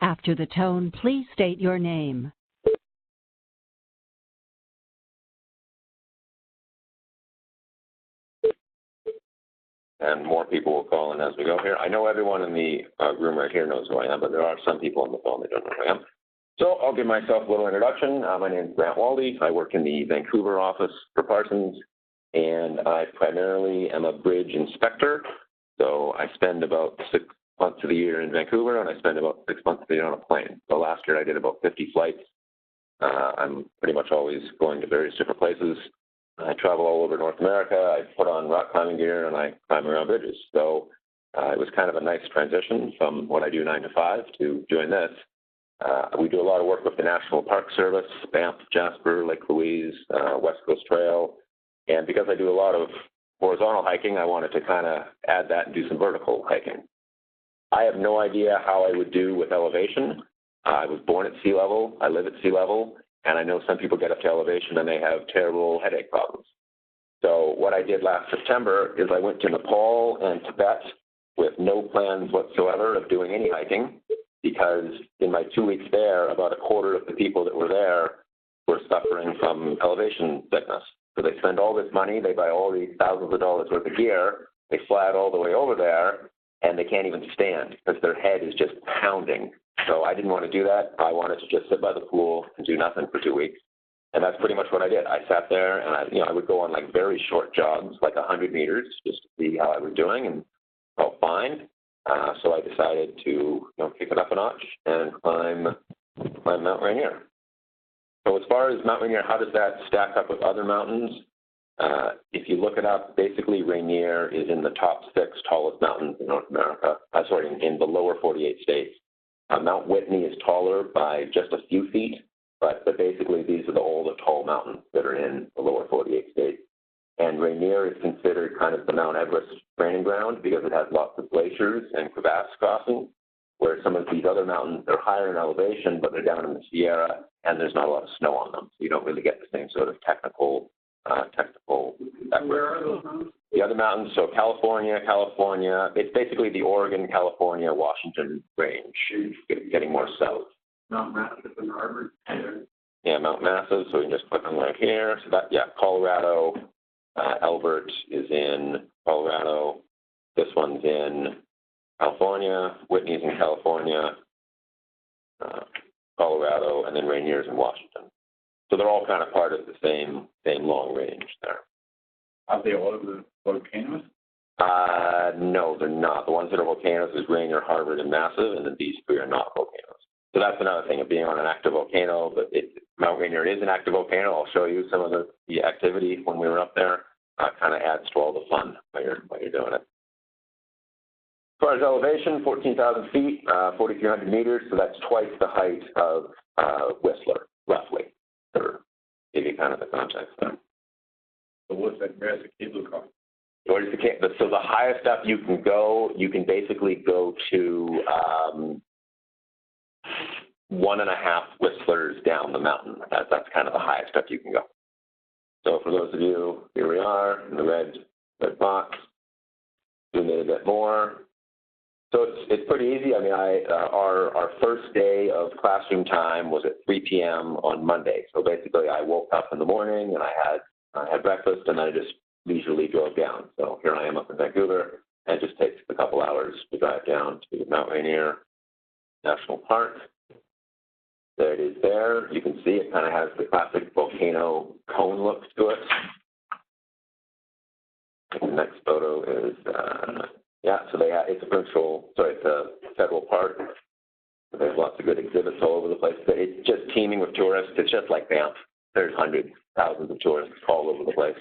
After the tone, please state your name. And more people will call in as we go here. I know everyone in the room right here knows who I am, but there are some people on the phone that don't know who I am. So I'll give myself a little introduction. My name is Grant Waldy. I work in the Vancouver office for Parsons, and I primarily am a bridge inspector. So I spend about 6 months of the year in Vancouver, and I spend about 6 months of the year on a plane. So last year I did about 50 flights. I'm pretty much always going to various different places. I travel all over North America. I put on rock climbing gear, and I climb around bridges. So it was kind of a nice transition from what I do 9 to 5 to doing this. We do a lot of work with the National Park Service, Banff, Jasper, Lake Louise, West Coast Trail. And because I do a lot of horizontal hiking, I wanted to kind of add that and do some vertical hiking. I have no idea how I would do with elevation. I was born at sea level. I live at sea level. And I know some people get up to elevation and they have terrible headache problems. So what I did last September is I went to Nepal and Tibet with no plans whatsoever of doing any hiking, because in my 2 weeks there, about a quarter of the people that were there were suffering from elevation sickness. So they spend all this money, they buy all these thousands of dollars worth of gear, they fly it all the way over there, and they can't even stand because their head is just pounding. So I didn't want to do that. I wanted to just sit by the pool and do nothing for 2 weeks. And that's pretty much what I did. I sat there and I would go on like very short jogs, like 100 meters, just to see how I was doing, and felt fine. So I decided to kick it up a notch and climb Mount Rainier. So as far as Mount Rainier, how does that stack up with other mountains? If you look it up, basically Rainier is in the top 6 tallest mountains in North America. In the lower 48 states. Mount Whitney is taller by just a few feet, but basically these are all the tall mountains that are in the lower 48 states. And Rainier is considered kind of the Mount Everest training ground because it has lots of glaciers and crevasse crossings, where some of these other mountains are higher in elevation, but they're down in the Sierra, and there's not a lot of snow on them. So you don't really get the same sort of technical Where are those mountains? The other mountains, so California, it's basically the Oregon, California, Washington range, getting more south. Mount Massive and Harvard. Yeah, Mount Massive, so we can just click on right here. So Colorado, Elbert is in Colorado. This one's in California, Whitney's in California, Colorado, and then Rainier's in Washington. So they're all kind of part of the same long range there. Are they all of the volcanoes? No, they're not. The ones that are volcanoes is Rainier, Harvard, and Massive, and then these 3 are not volcanoes. So that's another thing of being on an active volcano. But Mount Rainier is an active volcano. I'll show you some of the activity when we were up there. Kind of adds to all the fun while you're doing it. As far as elevation, 14,000 feet, 4,300 meters. So that's twice the height of Whistler, roughly. To give you kind of the context there. So what's that grassy cable car? So the highest up you can go, you can basically go to 1.5 Whistlers down the mountain. That's kind of the highest up you can go. So for those of you, here we are in the red box. Zoom in a bit more. So it's pretty easy. I mean, our first day of classroom time was at 3 p.m. on Monday. So basically, I woke up in the morning and I had breakfast, and then I just leisurely drove down. So here I am up in Vancouver, and it just takes a couple hours to drive down to Mount Rainier National Park. There it is there. You can see it kind of has the classic volcano cone look to it. And the next photo is, it's a federal park. There's lots of good exhibits all over the place. But it's just teeming with tourists. It's just like Banff. There's hundreds, thousands of tourists all over the place.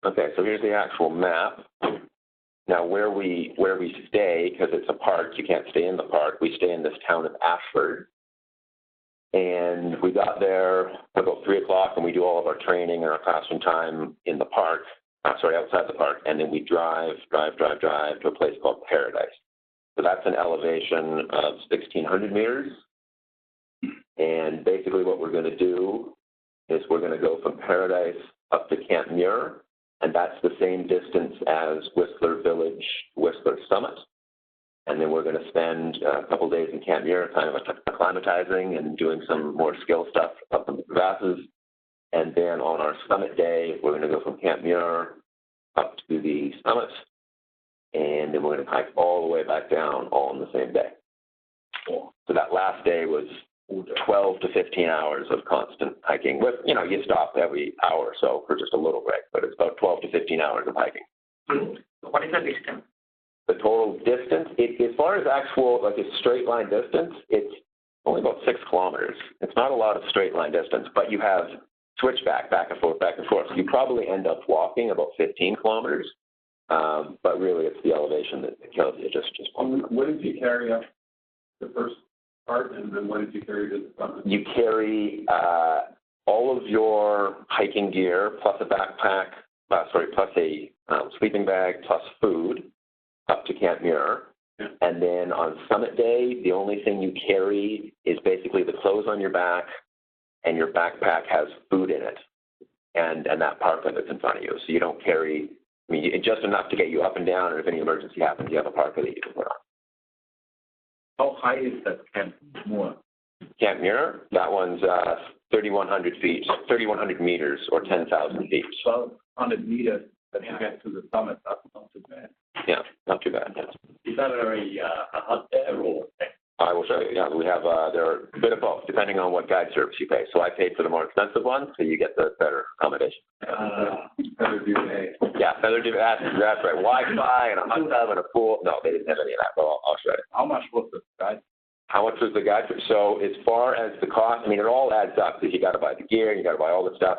Okay, so here's the actual map. Now, where we stay, because it's a park, you can't stay in the park. We stay in this town of Ashford. And we got there about 3 o'clock, and we do all of our training and our classroom time in the park, outside the park, and then we drive to a place called Paradise. So that's an elevation of 1,600 meters. And basically what we're going to do is we're going to go from Paradise up to Camp Muir, and that's the same distance as Whistler Village, Whistler Summit. and then we're going to spend a couple days in Camp Muir kind of acclimatizing and doing some more skill stuff up in the crevasses. And then on our summit day, we're going to go from Camp Muir up to the summit, and then we're going to hike all the way back down all in the same day. So that last day was 12 to 15 hours of constant hiking with, you know, you stop every hour or so for just a little break, but it's about 12 to 15 hours of hiking. What is the distance? The total distance, as far as actual, like a straight line distance, it's only about 6 kilometers. It's not a lot of straight line distance, but you have switchback, back and forth, back and forth. So you probably end up walking about 15 kilometers, but really it's the elevation that kills you. Just what did you carry up the first part, and then what did you carry to the summit? You carry all of your hiking gear plus a backpack, plus a sleeping bag plus food up to Camp Muir. Yeah. And then on summit day, the only thing you carry is basically the clothes on your back, and your backpack has food in it, and that parka that's in front of you. So you don't carry, I mean, just enough to get you up and down, and if any emergency happens, you have a parka that you can put on. how high is that Camp Muir? Camp Muir, that one's 3,100 feet, 3,100 meters, or 10,000 feet. 1,200 meters that you get to the summit. That's not too bad. Yeah, not too bad. Is that a hot air or? I will show you. Yeah, we have, there are a bit of both, depending on what guide service you pay. So I paid for the more expensive one, so you get the better accommodation. Feather duvet. Yeah, feather duvet, that's right. Wi-Fi and a hot tub and a pool. No, they didn't have any of that, but I'll show you. How much was the guide? How much was the guide? So as far as the cost, I mean, it all adds up because you got to buy the gear, you got to buy all the stuff.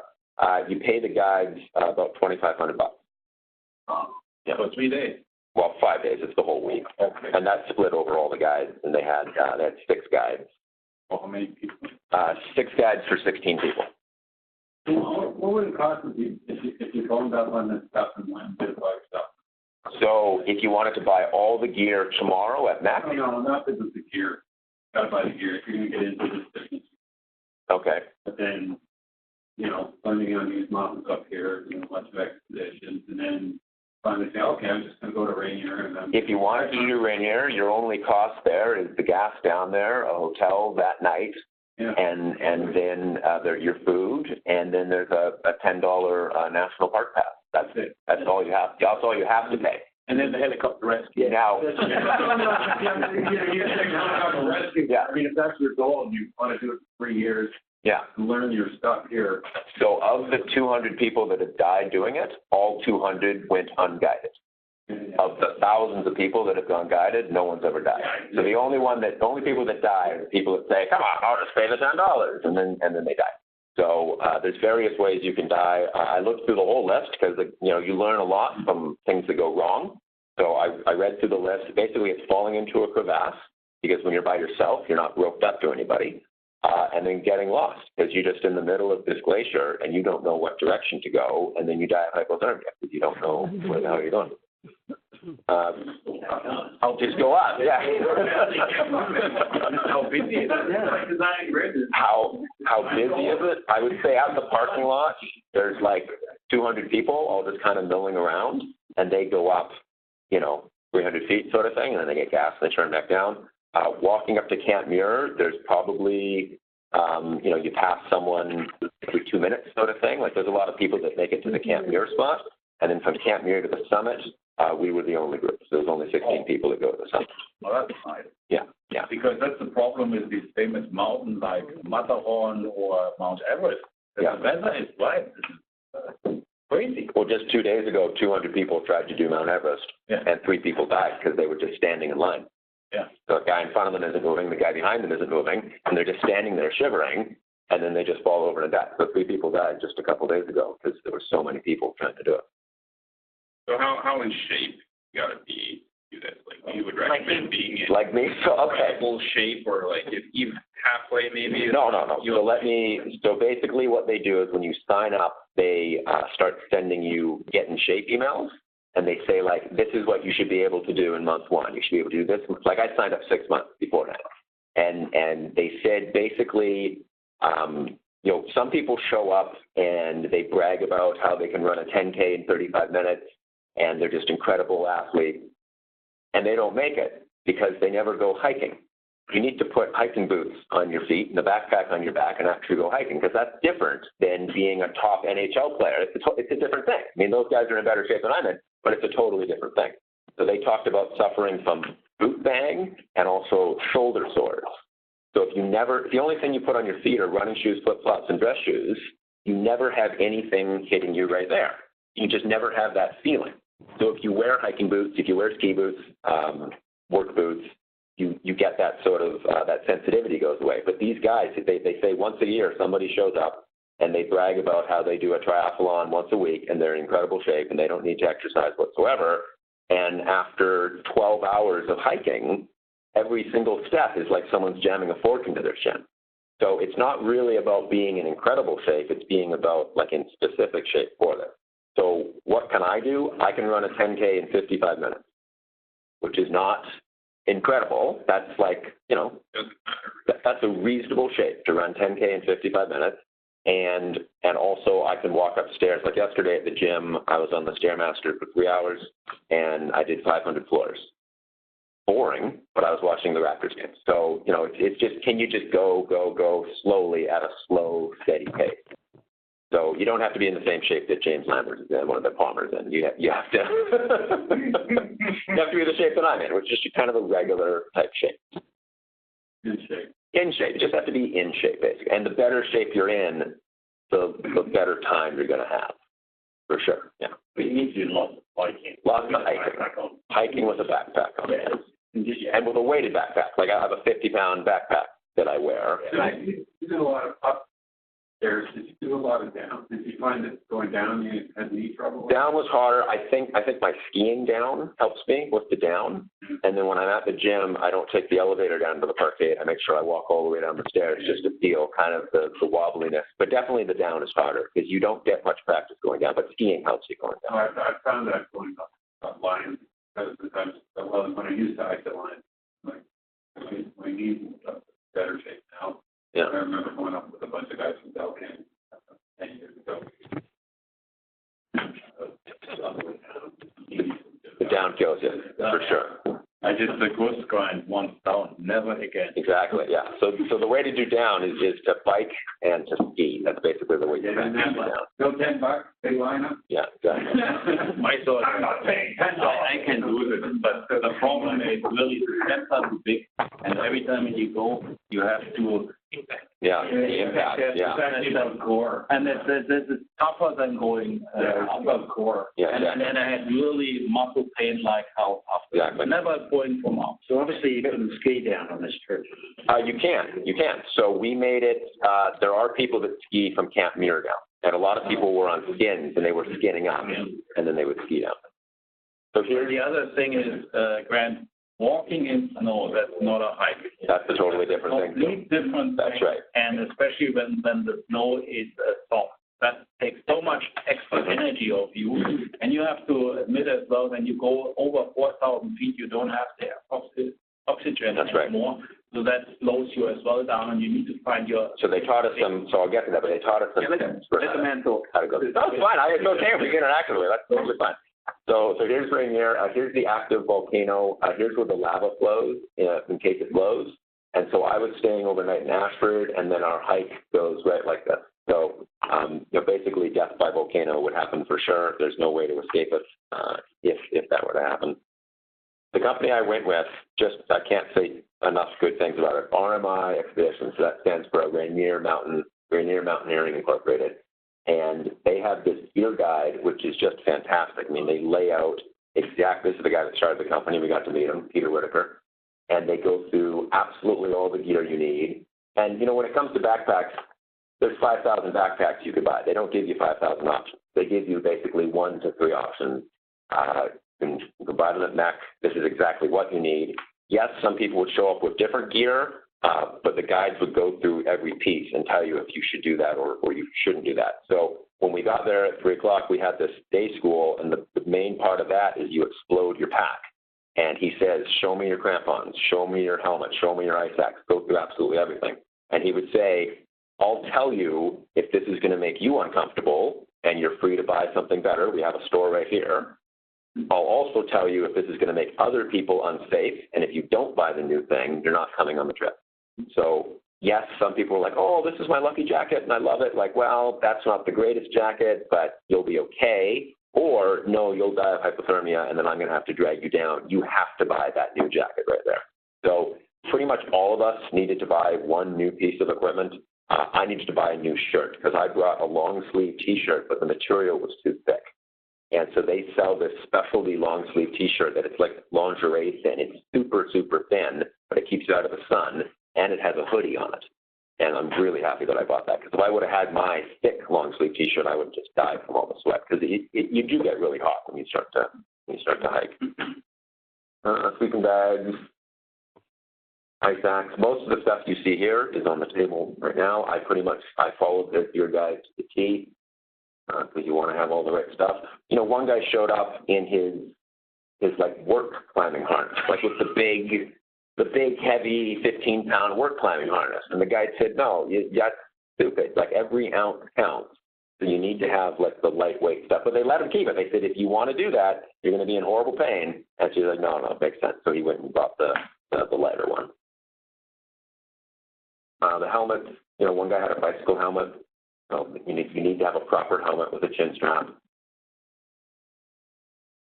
You pay the guides about $2,500. Yeah. So 3 days. Well, 5 days. It's the whole week, Okay. and that's split over all the guides. And they had 6 guides. How many people? 6 guides for 16 people. What would it cost if you owned that one and stuff and went and did buy stuff? So if you wanted to buy all the gear tomorrow at Mac, No, not because of the gear. Gotta buy the gear if you're gonna get into this business. okay. But then, funding on these mountains up here, a bunch of expeditions, and then finally say, okay, I'm just gonna go to Rainier, and then. If you want to do Rainier, your only cost there is the gas down there, a hotel that night, Yeah. and then your food, and then there's a $10 national park pass. That's it. That's all you have. That's all you have to pay. And then the helicopter rescue. Now. Yeah. I mean, if that's your goal and you want to do it for 3 years, Yeah. learn your stuff here. So of the 200 people that have died doing it, all 200 went unguided. Of the thousands of people that have gone guided, no one's ever died. So the only people that die are the people that say, "Come on, I'll just pay the $10," and then they die. So there's various ways you can die. I looked through the whole list because you learn a lot from things that go wrong. So I read through the list. Basically, it's falling into a crevasse because when you're by yourself, you're not roped up to anybody, and then getting lost because you're just in the middle of this glacier and you don't know what direction to go, and then you die of hypothermia because you don't know where the hell you're going. I'll just go up. Yeah. How busy is it? How busy is it? I would say out in the parking lot, there's like 200 people all just kind of milling around, and they go up, 300 feet sort of thing, and then they get gas and they turn back down. Walking up to Camp Muir, there's probably, you pass someone every 2 minutes sort of thing. Like there's a lot of people that make it to the Camp Muir spot, and then from Camp Muir to the summit, we were the only group. So there was only 16 people that go to the summit. Well, that's nice. Yeah. Because that's the problem with these famous mountains like Matterhorn or Mount Everest. The weather is right. Crazy. Well, just 2 days ago, 200 people tried to do Mount Everest, and 3 people died because they were just standing in line. Yeah. So the guy in front of them isn't moving, the guy behind them isn't moving, and they're just standing there shivering, and then they just fall over and die. So 3 people died just a couple days ago because there were so many people trying to do it. So how in shape you gotta be to do this? Like you would recommend being in like me? So okay. full shape, or like if even halfway maybe? No. So basically what they do is when you sign up, they start sending you get in shape emails, and they say like, this is what you should be able to do in month 1. You should be able to do this. Like I signed up 6 months beforehand, and they said basically, some people show up and they brag about how they can run a 10K in 35 minutes, and they're just incredible athletes, and they don't make it. because they never go hiking. You need to put hiking boots on your feet and a backpack on your back and actually go hiking, because that's different than being a top NHL player. It's a different thing. I mean, those guys are in better shape than I'm in, but it's a totally different thing. So they talked about suffering from boot bang and also shoulder sores. So if the only thing you put on your feet are running shoes, flip-flops, and dress shoes, you never have anything hitting you right there. You just never have that feeling. So if you wear hiking boots, if you wear ski boots, work boots, you get that sort of, that sensitivity goes away. But these guys, they say once a year somebody shows up and they brag about how they do a triathlon once a week and they're in incredible shape and they don't need to exercise whatsoever. And after 12 hours of hiking, every single step is like someone's jamming a fork into their shin. So it's not really about being in incredible shape, it's being about like in specific shape for them. So what can I do? I can run a 10K in 55 minutes, which is not incredible. That's like, you know, that's a reasonable shape to run 10K in 55 minutes. And also I can walk upstairs. Like yesterday at the gym, I was on the Stairmaster for 3 hours and I did 500 floors. Boring, but I was watching the Raptors game. So, you know, it's just, can you just go slowly at a slow, steady pace? So you don't have to be in the same shape that James Lambert is in, one of the Palmers, and you have to you have to be the shape that I'm in, which is just kind of a regular type shape. In shape. In shape. You just have to be in shape, basically. And the better shape you're in, the better time you're going to have, for sure. Yeah. But you need to do lots of hiking. Lots of hiking. Hiking with a backpack on. Yes. And with a weighted backpack. Like I have a 50-pound backpack that I wear. You did a lot of upstairs. Did you do a lot of down? Did you find that going down you had knee trouble? Down was harder. I think my skiing down helps me with the down. And then when I'm at the gym, I don't take the elevator down to the parkade. I make sure I walk all the way down the stairs just to feel kind of the wobbliness. But definitely the down is harder because you don't get much practice going down, but skiing helps you going down. I found that going up lines because when I used to hike the line, my knees are in better shape now. Yeah. I remember going up with a bunch of guys from Delcan 10 years ago. The down kills you, for sure. I did the ghost grind once down, never again. Exactly, yeah. So the way to do down is to bike and to ski. That's basically the way you do down. No $10, big lineup? Yeah, exactly. My thought, I'm not paying $10. I can do it, but the problem is really the steps are too big, and every time you go, you have to impact. Yeah, the impact, yeah. Especially about core. And this is tougher than going about core. Yeah, and then I had really muscle pain like how after. Exactly. Never going from up. So obviously you couldn't ski down on this trip. You can. So we made it, there are people that ski from Camp Muir down, and a lot of people were on skins, and they were skinning up, and then they would ski down. So Here the other thing is, Grant, walking in snow, that's not a hike. That's a totally different thing. Complete different That's thing. right. And especially when the snow is soft. That takes so much extra energy of you. And you have to admit as well, when you go over 4,000 feet, you don't have the oxygen That's right. anymore. So that slows you as well down, and you need to find your... So they taught us some, so I'll get to that, but they taught us some tips for Let the man talk. how to go. No, it's fine. It's okay. We can interact with it. That's totally fine. So here's Rainier. Here's the active volcano. Here's where the lava flows in case it flows. And so I was staying overnight in Ashford, and then our hike goes right like this. So basically death by volcano would happen for sure. There's no way to escape it if that were to happen. The company I went with, I can't say enough good things about it. RMI Expeditions, so that stands for Rainier Mountaineering Incorporated. And they have this gear guide, which is just fantastic. I mean, they lay out exactly, this is the guy that started the company. We got to meet him, Peter Whitaker. And they go through absolutely all the gear you need. And, when it comes to backpacks, there's 5,000 backpacks you could buy. They don't give you 5,000 options. They give you basically 1 to 3 options. You can buy them at MEC. This is exactly what you need. Yes, some people would show up with different gear, but the guides would go through every piece and tell you if you should do that or you shouldn't do that. So when we got there at 3 o'clock, we had this day school, and the main part of that is you explode your pack. And he says, show me your crampons, show me your helmet, show me your ice axe, go through absolutely everything. And he would say, I'll tell you if this is going to make you uncomfortable and you're free to buy something better. We have a store right here. I'll also tell you if this is going to make other people unsafe, and if you don't buy the new thing, you're not coming on the trip. So yes, some people are like, oh, this is my lucky jacket and I love it. Like, well, that's not the greatest jacket, but you'll be okay. Or no, you'll die of hypothermia and then I'm going to have to drag you down. You have to buy that new jacket right there. So pretty much all of us needed to buy one new piece of equipment. I needed to buy a new shirt because I brought a long sleeve T-shirt, but the material was too thick. And so they sell this specialty long sleeve T-shirt that it's like lingerie thin. It's super, super thin, but it keeps you out of the sun, and it has a hoodie on it. And I'm really happy that I bought that because if I would have had my thick long sleeve T-shirt, I would have just died from all the sweat because you do get really hot when you start to hike. Sleeping bags, ice axe. Most of the stuff you see here is on the table right now. I followed your guide to the T because you want to have all the right stuff. You know, one guy showed up in his like work climbing harness, like with the big heavy 15-pound work climbing harness. And the guy said, no, that's stupid. Like every ounce counts. So you need to have like the lightweight stuff. But they let him keep it. They said, if you want to do that, you're going to be in horrible pain. And she's like, no, it makes sense. So he went and bought the lighter one. The helmet, you know, one guy had a bicycle helmet. So you need to have a proper helmet with a chin strap.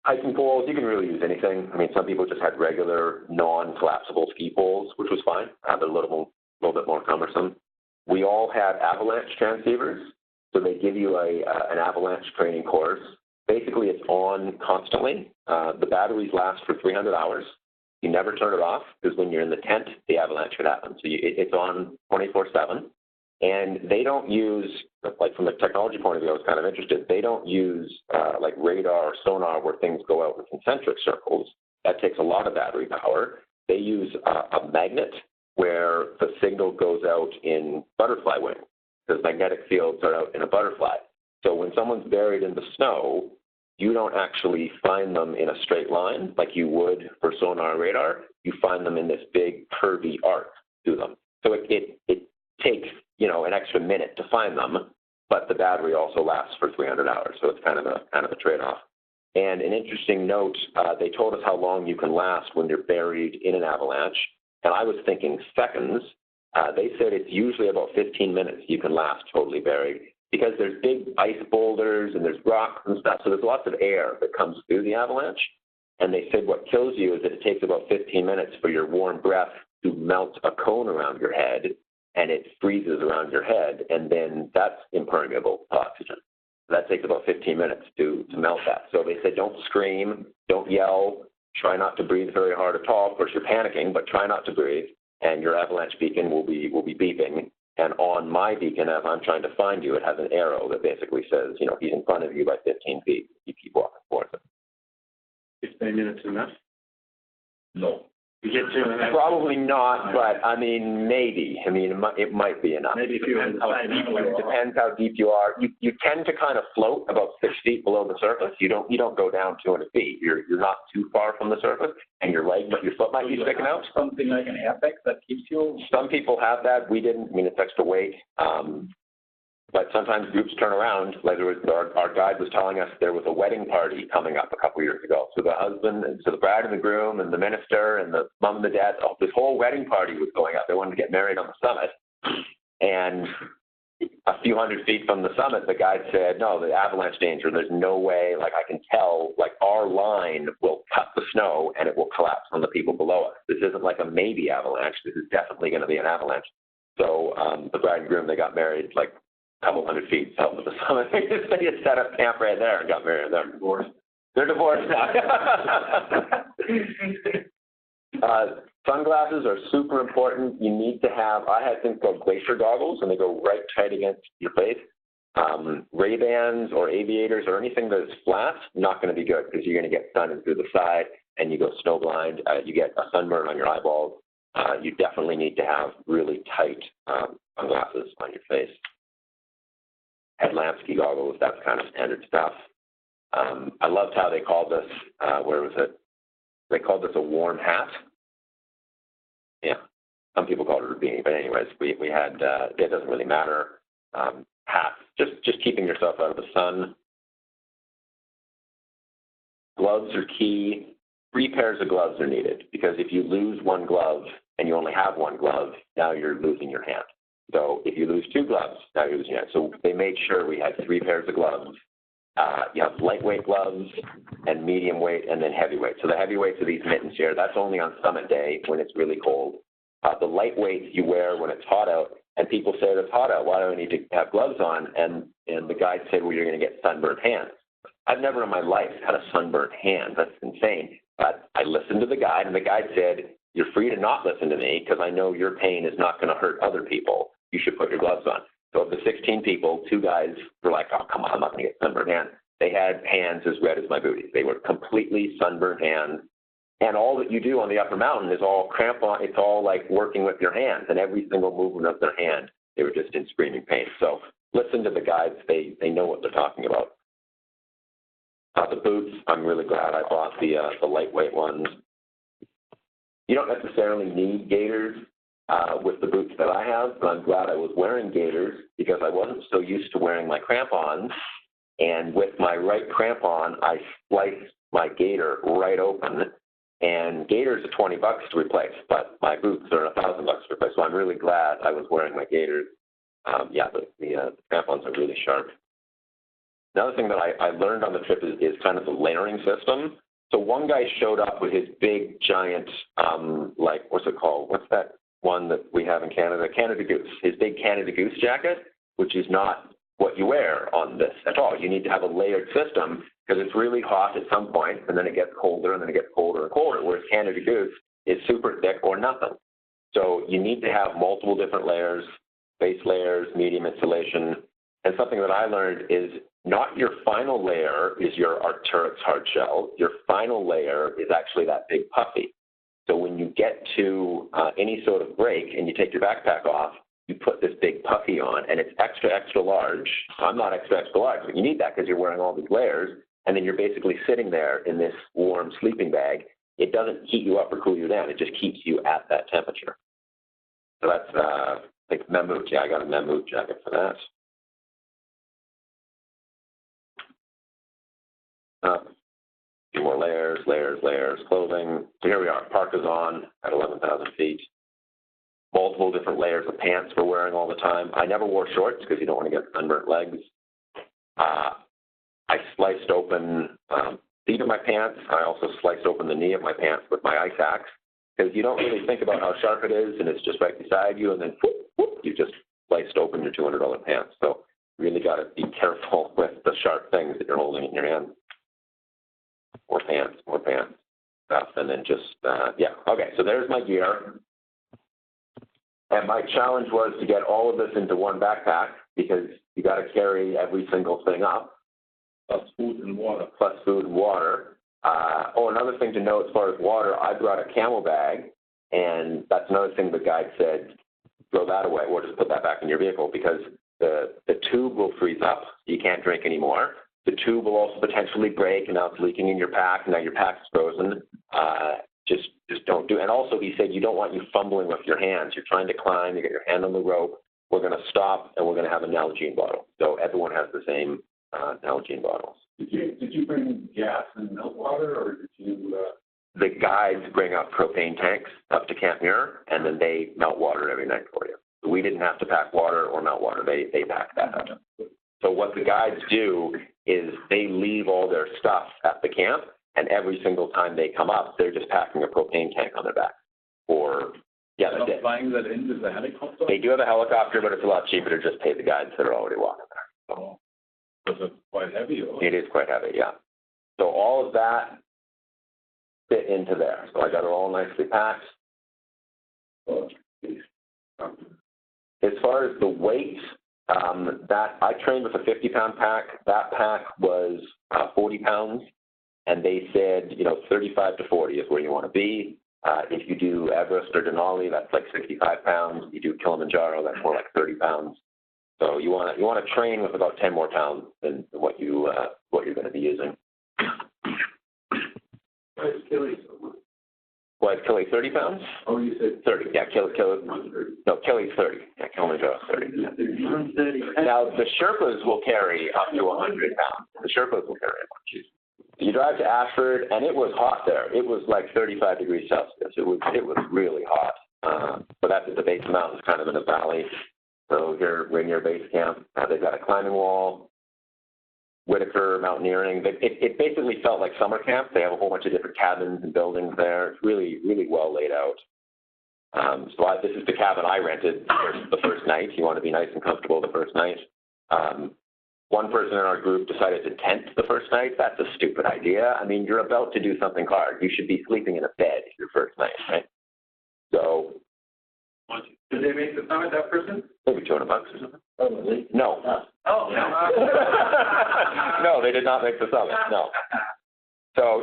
Hiking poles, you can really use anything. I mean, some people just had regular non-collapsible ski poles, which was fine. They're a little bit more cumbersome. We all had avalanche transceivers, so they give you an avalanche training course. Basically, it's on constantly. The batteries last for 300 hours. You never turn it off because when you're in the tent, the avalanche could happen. So it's on 24/7. And they don't use, like from a technology point of view, I was kind of interested, they don't use like radar or sonar where things go out in concentric circles. That takes a lot of battery power. They use a magnet where the signal goes out in butterfly wing because magnetic fields are out in a butterfly. So when someone's buried in the snow, you don't actually find them in a straight line like you would for sonar and radar. You find them in this big curvy arc to them. So it takes, you know, an extra minute to find them, but the battery also lasts for 300 hours. So it's kind of a trade-off. And an interesting note, they told us how long you can last when you're buried in an avalanche. And I was thinking seconds. They said it's usually about 15 minutes you can last totally buried because there's big ice boulders and there's rocks and stuff. So there's lots of air that comes through the avalanche. And they said what kills you is that it takes about 15 minutes for your warm breath to melt a cone around your head, and it freezes around your head, and then that's impermeable to oxygen. That takes about 15 minutes to melt that. So they said don't scream, don't yell, try not to breathe very hard at all. Of course, you're panicking, but try not to breathe, and your avalanche beacon will be beeping. And on my beacon, as I'm trying to find you, it has an arrow that basically says, you know, he's in front of you by 15 feet. You keep walking towards it. 15 minutes enough? No. You get to Probably not, but I mean, maybe. I mean, it might be enough. maybe if you're inside. It depends how deep you are. You tend to kind of float about 6 feet below the surface. You don't go down 200 feet. You're not too far from the surface, and your foot might be sticking out. Something like an airbag that keeps you. Some people have that. We didn't. I mean, it's extra weight. But sometimes groups turn around. Like our guide was telling us there was a wedding party coming up a couple years ago. So the bride and the groom and the minister and the mom and the dad, this whole wedding party was going up. They wanted to get married on the summit. And a few hundred feet from the summit, the guide said, no, the avalanche danger, there's no way, like I can tell, like our line will cut the snow and it will collapse on the people below us. This isn't like a maybe avalanche. This is definitely going to be an avalanche. So the bride and groom, they got married like couple hundred feet south of the summit. They just set up camp right there and got married. They're divorced. They're divorced now. Sunglasses are super important. You need to have, I had things called glacier goggles, and they go right tight against your face. Ray-Bans or aviators or anything that is flat, not going to be good because you're going to get sun in through the side and you go snowblind. You get a sunburn on your eyeballs. You definitely need to have really tight sunglasses on your face. Headlamp, ski goggles, that's kind of standard stuff. I loved how they called this, where was it? They called this a warm hat. Yeah, some people called it a beanie, but anyways, we had, it doesn't really matter. Hats, just keeping yourself out of the sun. gloves are key. 3 pairs of gloves are needed because if you lose one glove and you only have one glove, now you're losing your hand. So if you lose 2 gloves, now you're losing your hand. So they made sure we had 3 pairs of gloves. You have lightweight gloves and medium weight and then heavyweight. So the heavyweights are these mittens here. That's only on summit day when it's really cold. The lightweights you wear when it's hot out, and people say it's hot out. Why do I need to have gloves on? And the guide said, well, you're going to get sunburned hands. I've never in my life had a sunburned hand. That's insane. But I listened to the guide, and the guide said, you're free to not listen to me because I know your pain is not going to hurt other people. You should put your gloves on. So of the 16 people, 2 guys were like, oh, come on, I'm not going to get sunburned hands. They had hands as red as my booties. They were completely sunburned hands. And all that you do on the upper mountain is all cramp on. It's all like working with your hands. And every single movement of their hand, they were just in screaming pain. So listen to the guides. They know what they're talking about. The boots, I'm really glad I bought the lightweight ones. You don't necessarily need gaiters with the boots that I have, but I'm glad I was wearing gaiters because I wasn't so used to wearing my crampons. And with my right crampon, I spliced my gaiter right open. And gaiters are $20 to replace, but my boots are $1,000 to replace. So I'm really glad I was wearing my gaiters. The crampons are really sharp. Another thing that I learned on the trip is kind of the layering system. So one guy showed up with his big, giant, what's it called? What's that one that we have in Canada? Canada Goose. His big Canada Goose jacket, which is not what you wear on this at all. You need to have a layered system because it's really hot at some point, and then it gets colder, and then it gets colder and colder, whereas Canada Goose is super thick or nothing. So you need to have multiple different layers, base layers, medium insulation. And something that I learned is not your final layer is your Arcturus hard shell. Your final layer is actually that big puffy. So when you get to any sort of break and you take your backpack off, you put this big puffy on, and it's extra, extra large. I'm not extra, extra large, but you need that because you're wearing all these layers, and then you're basically sitting there in this warm sleeping bag. It doesn't heat you up or cool you down. It just keeps you at that temperature. So that's, I think, Mammut. Yeah, I got a Mammut jacket for that. A few more layers, clothing. So here we are, parkas on at 11,000 feet. Multiple different layers of pants we're wearing all the time. I never wore shorts because you don't want to get sunburnt legs. I sliced open the seat of my pants. I also sliced open the knee of my pants with my ice axe because you don't really think about how sharp it is, and it's just right beside you, and then whoop, whoop, you just sliced open your $200 pants. So really got to be careful with the sharp things that you're holding in your hand. More pants stuff, and then just, Okay, so there's my gear. And my challenge was to get all of this into one backpack because you got to carry every single thing up. Plus food and water. Another thing to know as far as water, I brought a camel bag, and that's another thing the guide said, throw that away or just put that back in your vehicle because the tube will freeze up. You can't drink anymore. The tube will also potentially break, and now it's leaking in your pack, and now your pack's frozen. Just don't do it. And also, he said, you don't want you fumbling with your hands. You're trying to climb, you get your hand on the rope. We're going to stop, and we're going to have a Nalgene bottle. So everyone has the same Nalgene bottles. Did you bring gas and milk water, or did you? The guides bring up propane tanks up to Camp Muir, and then they melt water every night for you. So we didn't have to pack water or melt water. They pack that up. So what the guides do is they leave all their stuff at the camp, and every single time they come up, they're just packing a propane tank on their back. That's it. Flying that in with a helicopter? They do have a helicopter, but it's a lot cheaper to just pay the guides that are already walking there. So, it's quite heavy. Or? It is quite heavy, yeah. So all of that fit into there. So I got it all nicely packed. As far as the weight, that I trained with a 50-pound pack. That pack was 40 pounds, and they said, 35 to 40 is where you want to be. If you do Everest or Denali, that's like 65 pounds. If you do Kilimanjaro, that's more like 30 pounds. So you want to train with about 10 more pounds than what you're going to be using. Why is Kili 30 pounds? Oh, you said 30. Yeah, Kili's 30. Yeah, Kilimanjaro's 30. Now the Sherpas will carry up to 100 pounds. The Sherpas will carry a bunch. you drive to Ashford, and it was hot there. It was like 35 degrees Celsius. It was really hot. But that's at the base of the mountains, kind of in a valley. So here, Rainier Base Camp, they've got a climbing wall, Whitaker mountaineering. It basically felt like summer camp. They have a whole bunch of different cabins and buildings there. It's really, really well laid out. This is the cabin I rented the first night. You want to be nice and comfortable the first night. One person in our group decided to tent the first night. That's a stupid idea. I mean, you're about to do something hard. You should be sleeping in a bed your first night, right? So. Did they make the summit, that person? Maybe $200 or something. Probably. No. Oh, No, they did not make the summit, no. So,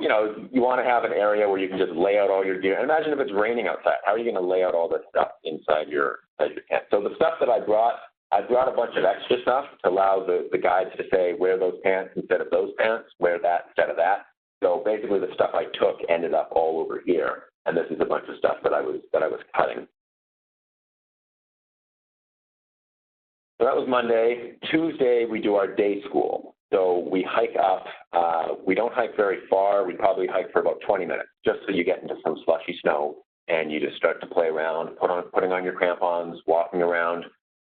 you want to have an area where you can just lay out all your gear. And imagine if it's raining outside. How are you going to lay out all this stuff inside your tent? So the stuff that I brought a bunch of extra stuff to allow the guides to say, wear those pants instead of those pants, wear that instead of that. So basically the stuff I took ended up all over here. And this is a bunch of stuff that I was cutting. So that was Monday. Tuesday, we do our day school. So we hike up. We don't hike very far. We probably hike for about 20 minutes, just so you get into some slushy snow and you just start to play around, putting on your crampons, walking around.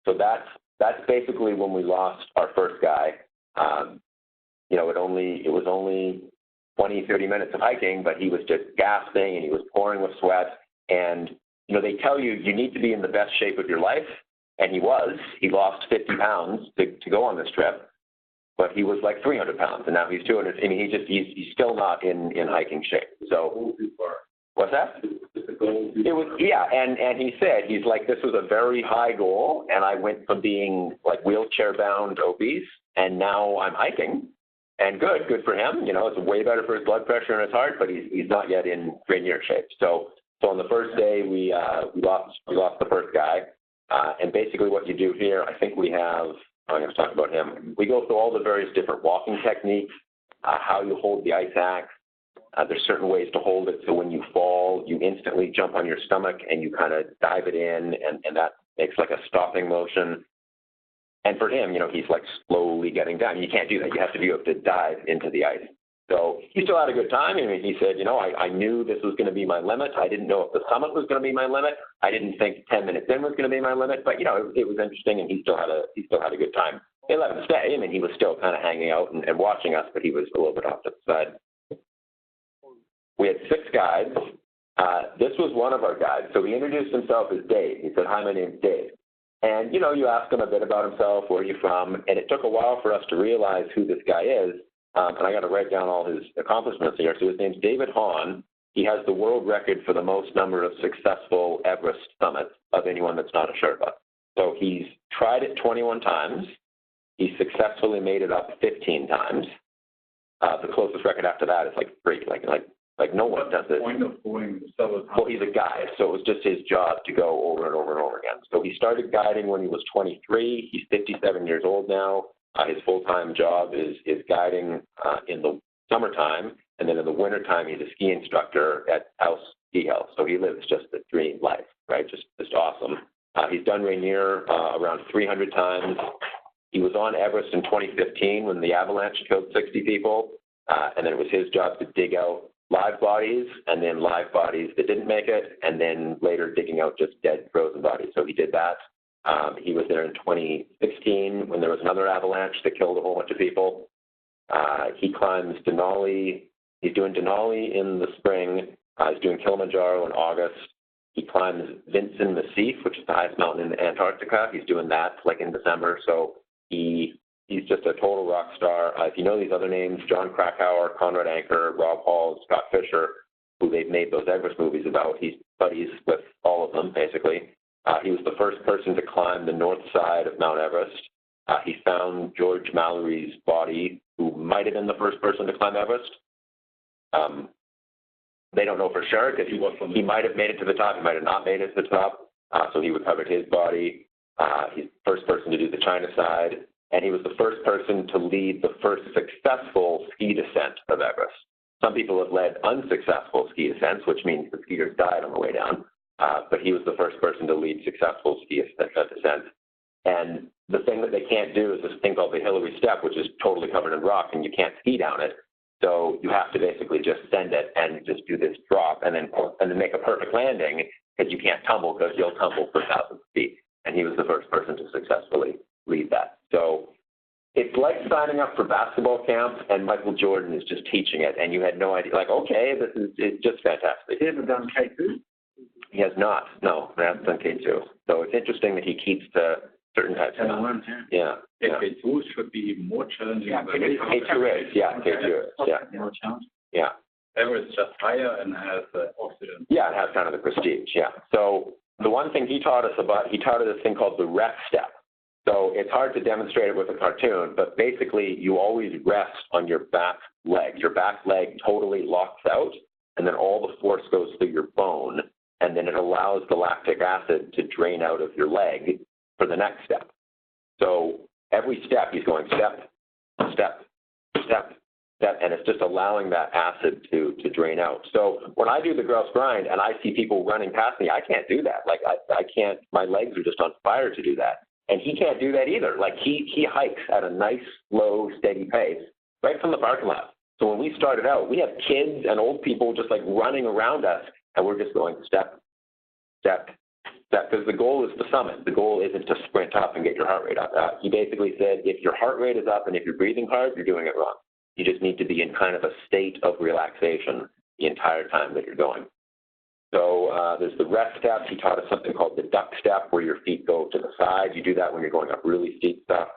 So that's basically when we lost our first guy. It was only 20, 30 minutes of hiking, but he was just gasping and he was pouring with sweat. And, they tell you need to be in the best shape of your life. And he was. He lost 50 pounds to go on this trip, but he was like 300 pounds, and now he's 200. I mean, he's still not in hiking shape. So, what's that? It was, yeah, and he said, he's like, this was a very high goal, and I went from being like wheelchair-bound obese, and now I'm hiking, and good for him. It's way better for his blood pressure and his heart, but he's not yet in Rainier shape. So on the first day, we lost the first guy. And basically what you do here, I think I'm going to talk about him. We go through all the various different walking techniques, how you hold the ice axe. There's certain ways to hold it so when you fall, you instantly jump on your stomach and you kind of dive it in, and that makes like a stopping motion. And for him, he's like slowly getting down. You can't do that. You have to dive into the ice. So he still had a good time. I mean, he said, I knew this was going to be my limit. I didn't know if the summit was going to be my limit. I didn't think 10 minutes in was going to be my limit. But, it was interesting, and he still had a good time. They let him stay. I mean, he was still kind of hanging out and watching us, but he was a little bit off to the side. We had 6 guides. This was one of our guides. So he introduced himself as Dave. He said, hi, my name's Dave. And, you ask him a bit about himself, where are you from? And it took a while for us to realize who this guy is. And I got to write down all his accomplishments here. So his name's David Hahn. He has the world record for the most number of successful Everest summits of anyone that's not a Sherpa. So he's tried it 21 times. He successfully made it up 15 times. The closest record after that is like 3. Like no one does it. Point of going to sell it. Well, he's a guide, so it was just his job to go over and over and over again. So he started guiding when he was 23. He's 57 years old now. His full-time job is guiding in the summertime, and then in the wintertime, he's a ski instructor at House Ski Hill. So he lives just the dream life, right? Just awesome. He's done Rainier around 300 times. He was on Everest in 2015 when the avalanche killed 60 people, and then it was his job to dig out live bodies, and then live bodies that didn't make it, and then later digging out just dead frozen bodies. So he did that. He was there in 2016 when there was another avalanche that killed a whole bunch of people. He climbs Denali. He's doing Denali in the spring. He's doing Kilimanjaro in August. He climbs Vinson Massif, which is the highest mountain in Antarctica. He's doing that like in December. So he's just a total rock star. If you know these other names, John Krakauer, Conrad Anker, Rob Hall, Scott Fisher, who they've made those Everest movies about, he's buddies with all of them, basically. He was the first person to climb the north side of Mount Everest. He found George Mallory's body, who might have been the first person to climb Everest. They don't know for sure, because he might have made it to the top, he might have not made it to the top. So he recovered his body. He's the first person to do the China side, and he was the first person to lead the first successful ski descent of Everest. Some people have led unsuccessful ski descents, which means the skiers died on the way down. But he was the first person to lead successful ski descent. And the thing that they can't do is this thing called the Hillary Step, which is totally covered in rock, and you can't ski down it. So you have to basically just send it and just do this drop and then make a perfect landing because you can't tumble because you'll tumble for thousands of feet. And he was the first person to successfully lead that. So it's like signing up for basketball camp and Michael Jordan is just teaching it and you had no idea, like, okay, it's just fantastic. He hasn't done K2? He has not, no, that's done K2. So it's interesting that he keeps the certain types of yeah. K2 should be more challenging than K2 is, yeah, K2 is, yeah. More challenging. Yeah. Everest just higher and has oxygen. Yeah, it has kind of the prestige, yeah. So the one thing he taught us this thing called the rest step. So it's hard to demonstrate it with a cartoon, but basically you always rest on your back leg. Your back leg totally locks out, and then all the force goes through your bone, and then it allows the lactic acid to drain out of your leg for the next step. So every step, he's going step, step, step, step, and it's just allowing that acid to drain out. So when I do the grouse grind and I see people running past me, I can't do that. Like I can't, my legs are just on fire to do that. And he can't do that either. Like he hikes at a nice, slow, steady pace right from the parking lot. So when we started out, we had kids and old people just like running around us, and we're just going step, step, step, because the goal is the summit. The goal isn't to sprint up and get your heart rate up. He basically said if your heart rate is up and if you're breathing hard, you're doing it wrong. You just need to be in kind of a state of relaxation the entire time that you're going. So there's the rest step. He taught us something called the duck step, where your feet go to the side. You do that when you're going up really steep stuff.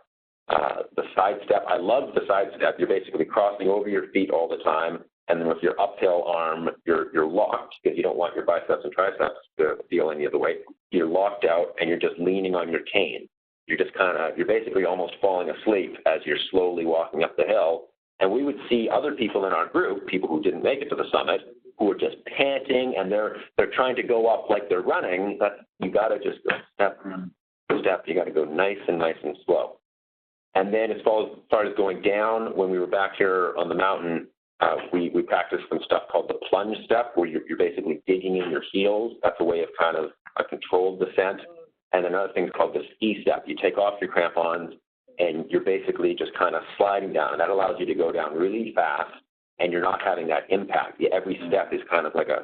The side step, I love the side step. You're basically crossing over your feet all the time, and then with your uphill arm, you're locked because you don't want your biceps and triceps to feel any of the weight. You're locked out, and you're just leaning on your cane. You're basically almost falling asleep as you're slowly walking up the hill. And we would see other people in our group, people who didn't make it to the summit, who were just panting, and they're trying to go up like they're running. But you got to just go step, step. You got to go nice and slow. And then as far as going down, when we were back here on the mountain, we practiced some stuff called the plunge step, where you're basically digging in your heels. That's a way of kind of a controlled descent. And another thing is called the ski step. You take off your crampons, and you're basically just kind of sliding down. That allows you to go down really fast, and you're not having that impact. Every step is kind of like a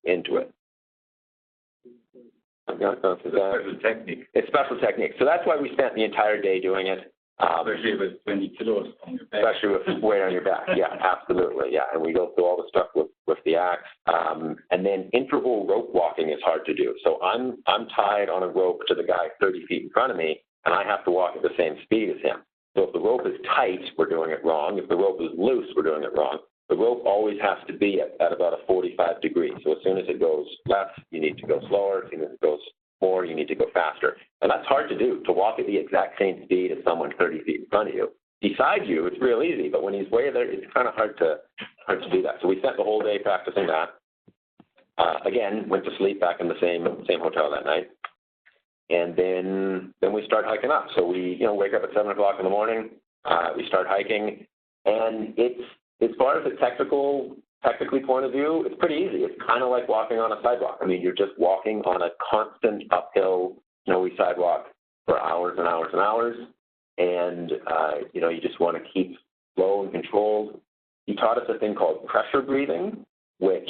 into it. Special technique. It's special technique. So that's why we spent the entire day doing it. Especially with 20 kilos on your back. Especially with weight on your back. Yeah, absolutely. Yeah, and we go through all the stuff with the axe. And then interval rope walking is hard to do. So I'm tied on a rope to the guy 30 feet in front of me, and I have to walk at the same speed as him. So if the rope is tight, we're doing it wrong. If the rope is loose, we're doing it wrong. The rope always has to be at about a 45 degree. So as soon as it goes left, you need to go slower. As soon as it goes more, you need to go faster. And that's hard to do, to walk at the exact same speed as someone 30 feet in front of you. Beside you, it's real easy, but when he's way there, it's kind of hard to do that. So we spent the whole day practicing that. Again, went to sleep back in the same hotel that night. And then we start hiking up. So we wake up at 7 o'clock in the morning. We start hiking, and it's, as far as the technically point of view, it's pretty easy. It's kind of like walking on a sidewalk. I mean, you're just walking on a constant uphill, snowy sidewalk for hours and hours and hours, and you just want to keep slow and controlled. He taught us a thing called pressure breathing, which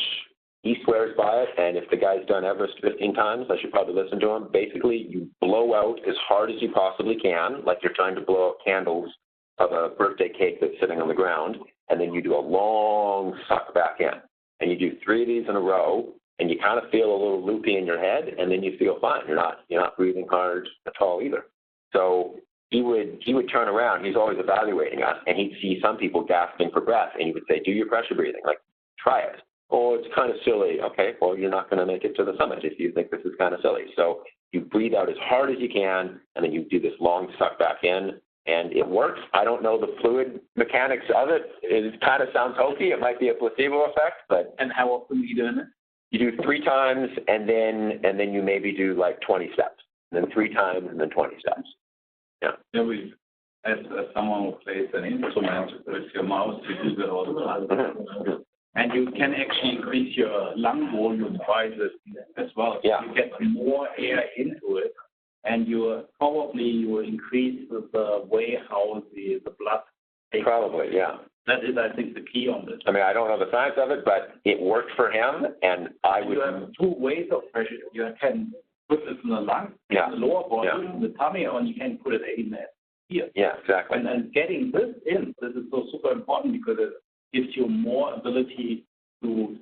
he swears by it, and if the guy's done Everest 15 times, I should probably listen to him. Basically, you blow out as hard as you possibly can, like you're trying to blow out candles of a birthday cake that's sitting on the ground, and then you do a long suck back in. And you do 3 of these in a row, and you kind of feel a little loopy in your head, and then you feel fine. You're not breathing hard at all either. So he would turn around. He's always evaluating us, and he'd see some people gasping for breath, and he would say, do your pressure breathing, like try it. Oh, it's kind of silly. Okay, well, you're not going to make it to the summit if you think this is kind of silly. So you breathe out as hard as you can, and then you do this long suck back in, and it works. I don't know the fluid mechanics of it. It kind of sounds hokey. It might be a placebo effect, but. And how often are you doing it? You do 3 times, and then you maybe do like 20 steps, and then 3 times, and then 20 steps. Yeah. As someone who plays an instrument with your mouth, you do that all the time. Mm-hmm. And you can actually increase your lung volume by this as well. Yeah. You get more air into it, and you will increase the way how the blood Probably, yeah. That is, I think, the key on this. I mean, I don't know the science of it, but it worked for him, and I would. You have two ways of pressure. You can put this in the lung, Yeah. the lower body, the tummy, or you can put it in there. Here. Yeah, exactly. And getting this in, this is so super important because it gives you more ability to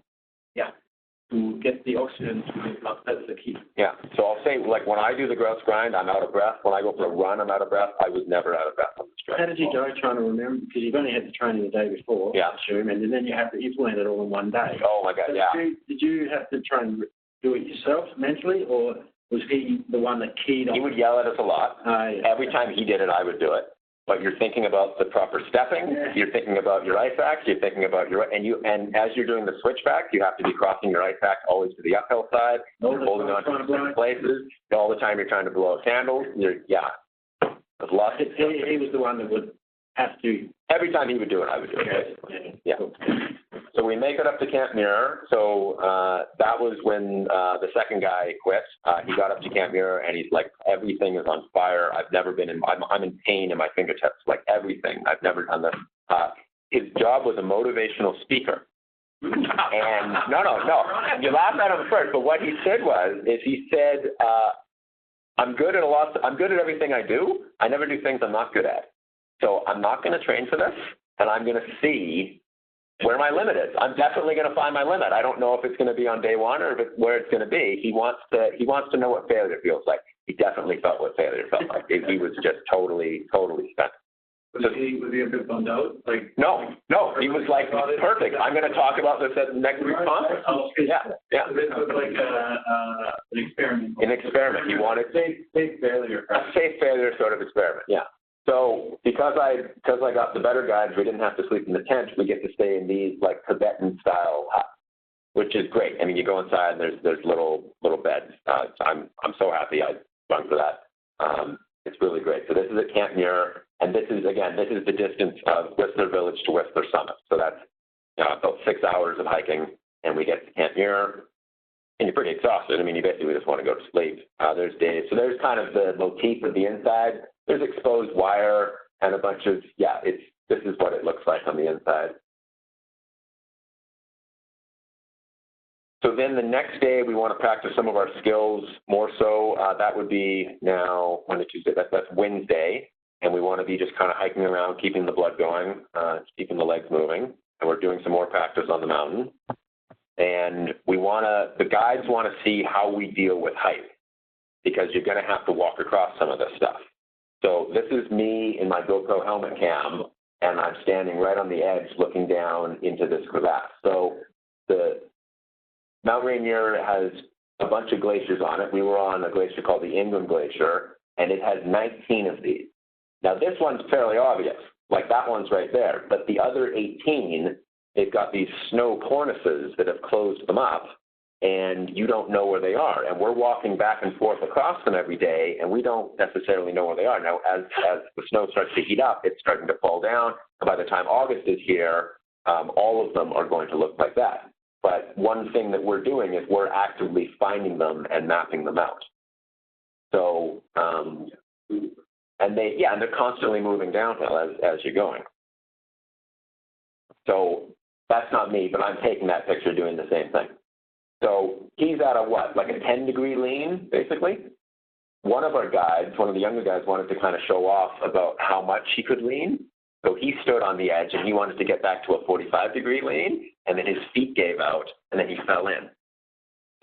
get the oxygen to the blood. That's the key. Yeah. So I'll say, like, when I do the grouse grind, I'm out of breath. When I go for a run, I'm out of breath. I was never out of breath on the How stretch. did you go trying to remember? Because you've only had the training the day before, Yeah. I assume, and then you have to implement it all in one day. Oh, my God, So yeah. Did you have to try and do it yourself mentally, or was he the one that keyed on? He would yell at us a lot. Yeah. Every time he did it, I would do it. But you're thinking about the proper stepping. Yeah. You're thinking about your ice axe. You're thinking about and as you're doing the switchback, you have to be crossing your ice axe always to the uphill side. All You're the holding time on to trying to blow certain it. places. All the time you're trying to blow out candles. There's lots of He was the one that would have to. Every time he would do it, I would do it, basically. Yeah. Cool. So we make it up to Camp Muir. So that was when the second guy quit. He got up to Camp Muir, and he's like, everything is on fire. I've never been in, I'm in pain in my fingertips, like everything. I've never done this. His job was a motivational speaker. And no. You laugh at him first, but what he said he said, I'm good at everything I do. I never do things I'm not good at. So I'm not going to train for this, and I'm going to see where my limit is. I'm definitely going to find my limit. I don't know if it's going to be on day one or where it's going to be. He wants to know what failure feels like. He definitely felt what failure felt like. He was just totally spent. Was he a bit bummed out? Like No, he was like, perfect. I'm going to talk about this at the next week's conference. Yeah. This was like an experiment. An experiment. He wanted safe failure. a safe failure sort of experiment. Yeah. So because I got the better guides, we didn't have to sleep in the tent. We get to stay in these like Tibetan style huts, which is great. I mean, you go inside and there's little beds. I'm so happy I went for that. It's really great. So this is at Camp Muir, and this is the distance of Whistler Village to Whistler Summit. So that's about 6 hours of hiking, and we get to Camp Muir, and you're pretty exhausted. I mean, you basically just want to go to sleep. There's days. So there's kind of the motif of the inside. There's exposed wire and a bunch of, this is what it looks like on the inside. So then the next day we want to practice some of our skills more so. That would be now, Monday, Tuesday, that's Wednesday. And we want to be just kind of hiking around, keeping the blood going, keeping the legs moving. And we're doing some more practice on the mountain. And the guides want to see how we deal with height, because you're going to have to walk across some of this stuff. So this is me in my GoPro helmet cam, and I'm standing right on the edge looking down into this crevasse. So the Mount Rainier has a bunch of glaciers on it. We were on a glacier called the Ingram Glacier, and it has 19 of these. Now this one's fairly obvious, like that one's right there, but the other 18, they've got these snow cornices that have closed them up, and you don't know where they are. And we're walking back and forth across them every day, and we don't necessarily know where they are. Now, as the snow starts to heat up, it's starting to fall down, and by the time August is here, all of them are going to look like that. But one thing that we're doing is we're actively finding them and mapping them out. So, and they're constantly moving downhill as you're going. So that's not me, but I'm taking that picture doing the same thing. So he's at a 10-degree lean, basically. One of our guides, one of the younger guys, wanted to kind of show off about how much he could lean. So he stood on the edge, and he wanted to get back to a 45-degree lean, and then his feet gave out, and then he fell in.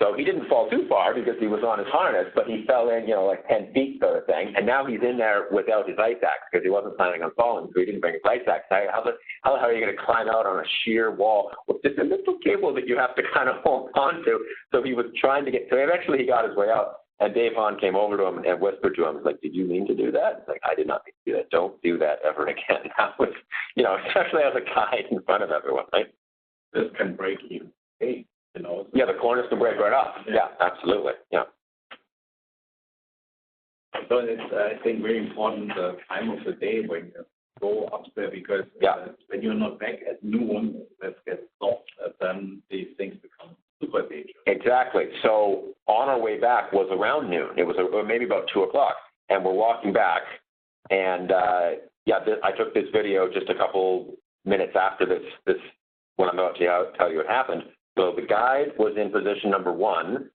So he didn't fall too far because he was on his harness, but he fell in, like 10 feet sort of thing. And now he's in there without his ice axe because he wasn't planning on falling, so he didn't bring his ice axe. How the hell are you going to climb out on a sheer wall with just a little cable that you have to kind of hold on to? So he was trying to so eventually he got his way out. And Dave Hahn came over to him and whispered to him, he's like, did you mean to do that? He's like, I did not mean to do that. Don't do that ever again. That was, especially as a guide in front of everyone, right? This can break you. Hey. Yeah, the corners can break right off. Yeah, absolutely. Yeah. So it's, I think, very important the time of the day when you go up there, because when you're not back at noon, that gets soft, then these things become super dangerous. Exactly. So on our way back was around noon. It was maybe about 2 o'clock, and we're walking back, and yeah, I took this video just a couple minutes after this when I'm about to tell you what happened. So the guide was in position number 1.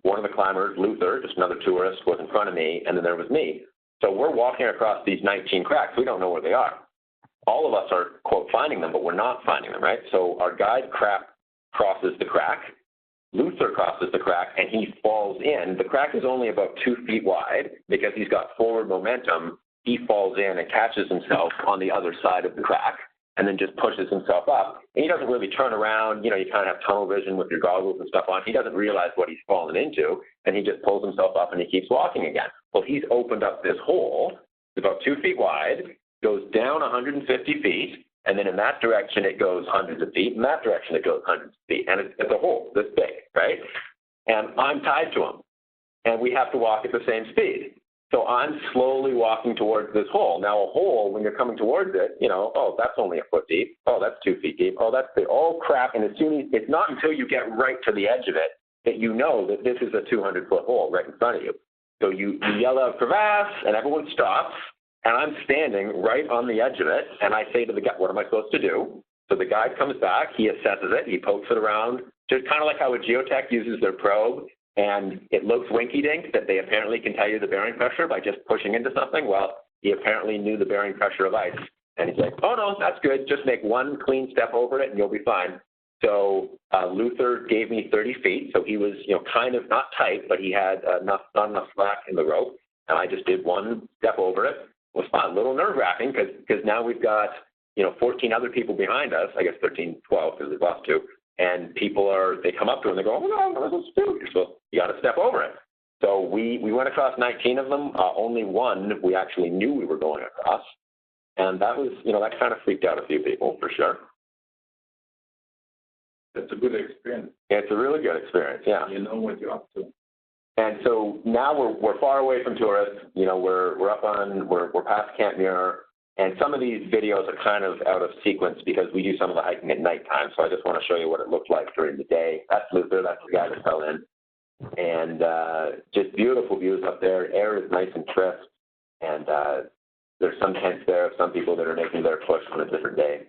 One of the climbers, Luther, just another tourist, was in front of me, and then there was me. So we're walking across these 19 cracks. We don't know where they are. All of us are, quote, finding them, but we're not finding them, right? So our guide crosses the crack. Luther crosses the crack, and he falls in. The crack is only about 2 feet wide because he's got forward momentum. He falls in and catches himself on the other side of the crack and then just pushes himself up. And he doesn't really turn around. You know, you kind of have tunnel vision with your goggles and stuff on. He doesn't realize what he's fallen into, and he just pulls himself up and he keeps walking again. Well, he's opened up this hole, about 2 feet wide, goes down 150 feet, and then in that direction it goes hundreds of feet, in that direction it goes hundreds of feet, and it's a hole this big, right? And I'm tied to him, and we have to walk at the same speed. So I'm slowly walking towards this hole. Now a hole, when you're coming towards it, you know, oh, that's only a foot deep. Oh, that's 2 feet deep. Oh, that's the all crap. And as soon as, it's not until you get right to the edge of it that you know that this is a 200-foot hole right in front of you. So you yell out crevasse, and everyone stops. And I'm standing right on the edge of it, and I say to the guy, what am I supposed to do? So the guide comes back, he assesses it, he pokes it around, just kind of like how a geotech uses their probe, and it looks winky-dink that they apparently can tell you the bearing pressure by just pushing into something. Well, he apparently knew the bearing pressure of ice. And he's like, oh, no, that's good. Just make one clean step over it, and you'll be fine. So Luther gave me 30 feet, so he was, you know, kind of not tight, but he had not enough slack in the rope, and I just did one step over it. It was fun, a little nerve-wracking because now we've got, you know, 14 other people behind us, I guess 13, 12 because we've lost 2, and they come up to it and they go, oh, no, what am I supposed to do? So you got to step over it. So we went across 19 of them. Only one we actually knew we were going across, and that was, you know, that kind of freaked out a few people for sure. That's a good experience. Yeah, it's a really good experience, yeah. You know what you're up to. And so now we're far away from tourists. You know, we're past Camp Muir, and some of these videos are kind of out of sequence because we do some of the hiking at nighttime. So I just want to show you what it looked like during the day. That's Luther. That's the guy that fell in, and just beautiful views up there. Air is nice and crisp, and there's some tents there of some people that are making their push on a different day.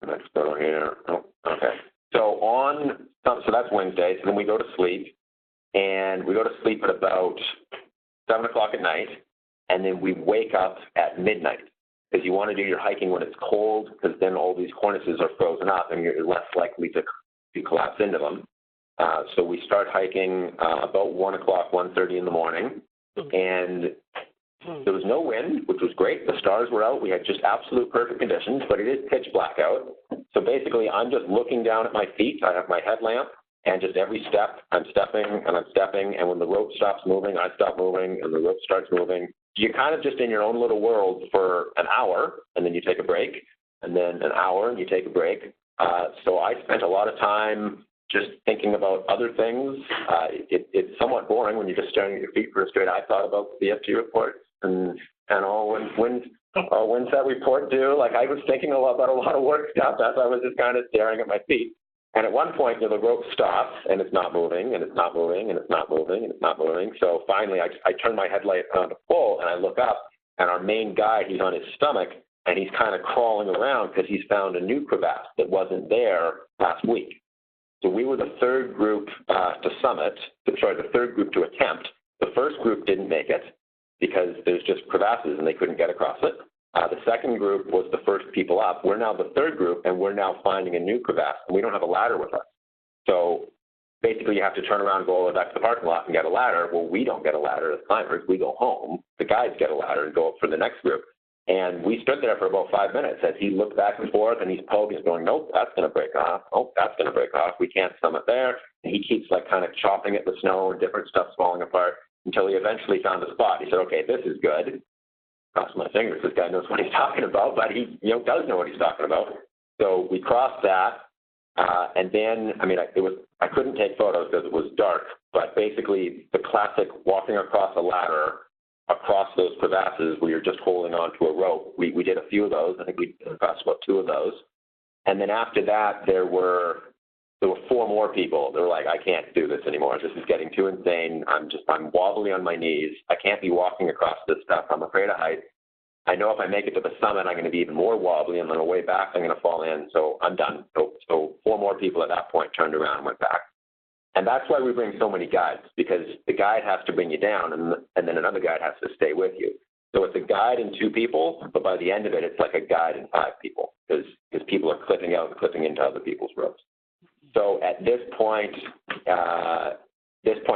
Let's go here. Oh, okay. So that's Wednesday. So then we go to sleep, and we go to sleep at about 7 o'clock at night, and then we wake up at midnight because you want to do your hiking when it's cold because then all these cornices are frozen up and you're less likely to collapse into them. So we start hiking about 1 o'clock, 1:30 in the morning, and there was no wind, which was great. The stars were out. We had just absolute perfect conditions, but it is pitch black out. So basically, I'm just looking down at my feet. I have my headlamp, and just every step, I'm stepping, and when the rope stops moving, I stop moving, and the rope starts moving. You're kind of just in your own little world for an hour, and then you take a break, and then an hour, and you take a break. So I spent a lot of time just thinking about other things. It's somewhat boring when you're just staring at your feet for a straight. I thought about the FT reports and when's that report due? Like I was thinking about a lot of work stuff as I was just kind of staring at my feet. And at one point, you know, the rope stops and it's not moving and it's not moving and it's not moving and it's not moving. So finally, I turn my headlight on to full and I look up and our main guide, he's on his stomach and he's kind of crawling around because he's found a new crevasse that wasn't there last week. So we were the third group the third group to attempt. The first group didn't make it because there's just crevasses and they couldn't get across it. The second group was the first people up. We're now the third group, and we're now finding a new crevasse, and we don't have a ladder with us. So basically you have to turn around and go all the way back to the parking lot and get a ladder. Well, we don't get a ladder as climbers. We go home. The guides get a ladder and go up for the next group. And we stood there for about 5 minutes as he looked back and forth, and he's poking, he's going, nope, that's going to break off. Oh, that's going to break off. We can't summit there. And he keeps like kind of chopping at the snow and different stuff's falling apart until he eventually found a spot. He said, okay, this is good. Cross my fingers. This guy knows what he's talking about, but he does know what he's talking about. So we crossed that, and then, I couldn't take photos because it was dark, but basically the classic walking across a ladder across those crevasses where you're just holding on to a rope. We did a few of those. I think we crossed about 2 of those. And then after that, there were there were 4 more people. They were like, I can't do this anymore. This is getting too insane. I'm wobbly on my knees. I can't be walking across this stuff. I'm afraid of heights. I know if I make it to the summit, I'm going to be even more wobbly, and on the way back, I'm going to fall in. So I'm done. So 4 more people at that point turned around and went back. And that's why we bring so many guides, because the guide has to bring you down, and then another guide has to stay with you. So it's a guide and 2 people, but by the end of it, it's like a guide and 5 people, because people are clipping out and clipping into other people's ropes. So at this point,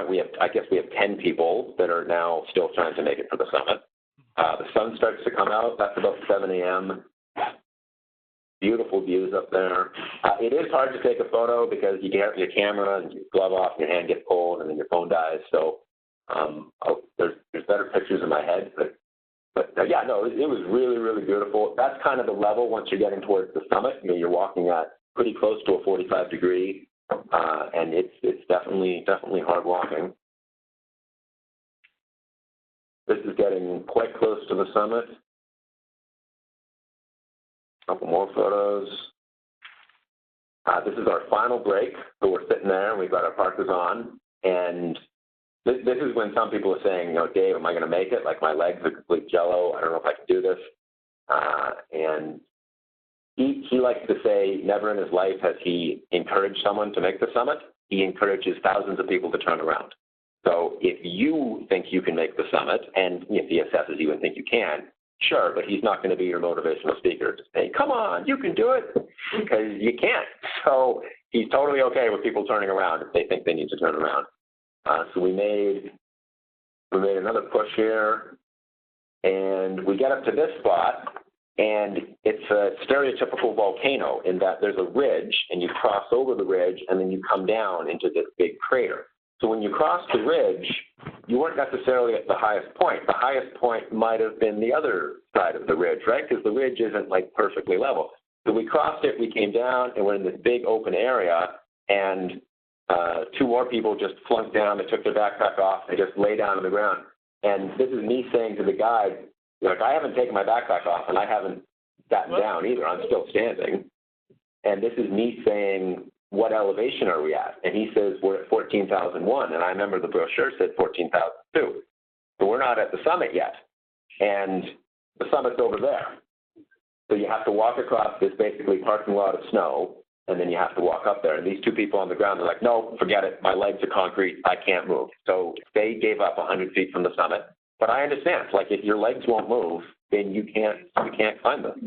we have 10 people that are now still trying to make it for the summit. The sun starts to come out. That's about 7 a.m. Beautiful views up there. It is hard to take a photo because you get your camera and your glove off, and your hand gets cold, and then your phone dies. So there's better pictures in my head, but yeah, no, it was really, really beautiful. That's kind of the level once you're getting towards the summit. You know, you're walking at pretty close to a 45 degree, and it's definitely hard walking. This is getting quite close to the summit. A couple more photos. This is our final break. So we're sitting there, and we've got our parkas on. And this is when some people are saying, you know, Dave, am I going to make it? Like, my legs are complete jello. I don't know if I can do this. And he likes to say never in his life has he encouraged someone to make the summit. He encourages thousands of people to turn around. So if you think you can make the summit, and if he assesses you and think you can, sure, but he's not going to be your motivational speaker to say, come on, you can do it, because you can't. So he's totally okay with people turning around if they think they need to turn around. So we made another push here, and we get up to this spot, and it's a stereotypical volcano in that there's a ridge, and you cross over the ridge, and then you come down into this big crater. So when you crossed the ridge, you weren't necessarily at the highest point. The highest point might have been the other side of the ridge, right? Because the ridge isn't like perfectly level. So we crossed it, we came down, and we're in this big open area, and 2 more people just flunked down. They took their backpack off. They just lay down on the ground. And this is me saying to the guide, like, I haven't taken my backpack off, and I haven't gotten down either. I'm still standing. And this is me saying, what elevation are we at? And he says, we're at 14,001. And I remember the brochure said 14,002. So we're not at the summit yet. And the summit's over there. So you have to walk across this basically parking lot of snow, and then you have to walk up there. And these 2 people on the ground are like, no, forget it. My legs are concrete. I can't move. So they gave up 100 feet from the summit. But I understand. Like, if your legs won't move, then you can't climb them.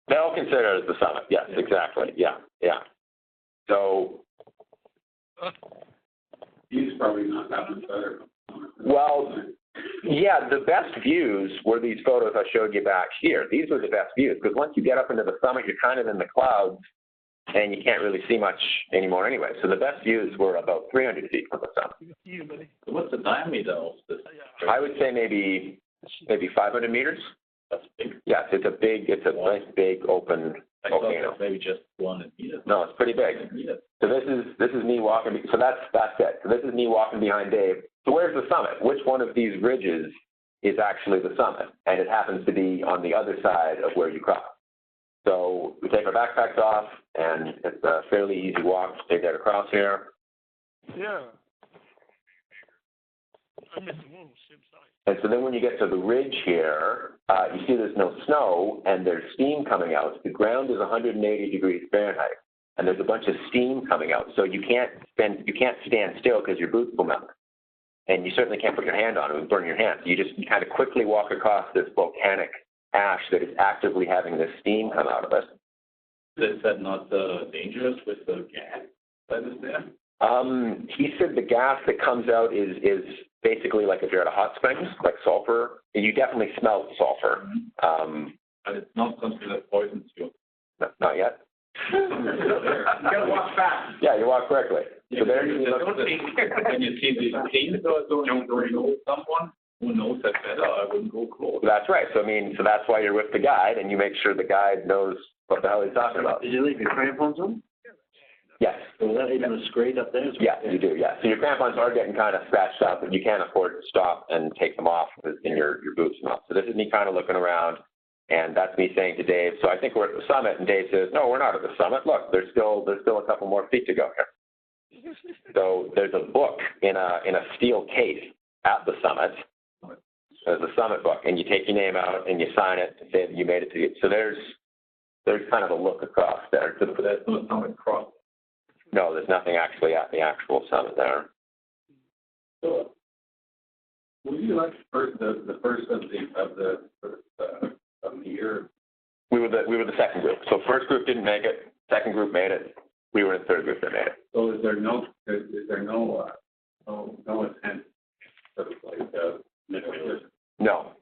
They'll consider it as the summit. Yes, exactly. Yeah. So He's probably not that much better. well, yeah, the best views were these photos I showed you back here. These were the best views, because once you get up into the summit, you're kind of in the clouds, and you can't really see much anymore anyway. So the best views were about 300 feet from the summit. So what's the diameter of this? I would say maybe 500 meters. That's big. Yes, it's a nice big open I thought volcano. that's maybe just 200 meters. No, it's pretty big. So this is me walking. So that's it. So this is me walking behind Dave. So where's the summit? Which one of these ridges is actually the summit? And it happens to be on the other side of where you cross. So we take our backpacks off, and it's a fairly easy walk to take that across here. Yeah. I missed the one, same side. And so then when you get to the ridge here, you see there's no snow, and there's steam coming out. The ground is 180 degrees Fahrenheit, and there's a bunch of steam coming out. So you can't stand still because your boots will melt. And you certainly can't put your hand on it and burn your hands. You just kind of quickly walk across this volcanic ash that is actively having this steam come out of it. Is that not dangerous with the gas that is there? He said the gas that comes out is basically like if you're at a hot springs, like sulfur. You definitely smell sulfur. But it's not something that poisons you. No, not yet. You gotta walk fast. Yeah, you walk quickly. So there you look. When you see these teams don't know someone who knows that better, I wouldn't go close. That's right. So that's why you're with the guide, and you make sure the guide knows what the hell he's talking about. Did you leave your crampons on? Yes. So was that even a scrape up there? Yes, you do, yes. So your crampons are getting kind of scratched up, but you can't afford to stop and take them off in your boots and all. So this is me kind of looking around. And that's me saying to Dave, so I think we're at the summit, and Dave says, no, we're not at the summit. Look, there's still a couple more feet to go here. So there's a book in a steel case at the summit. There's a summit book, and you take your name out and you sign it to say that you made it to it. So there's kind of a look across there. There's no summit cross. No, there's nothing actually at the actual summit there. So, were you like the first of the year? We were the second group. So first group didn't make it. Second group made it. We were in the third group that made it. So is there no intent of like No,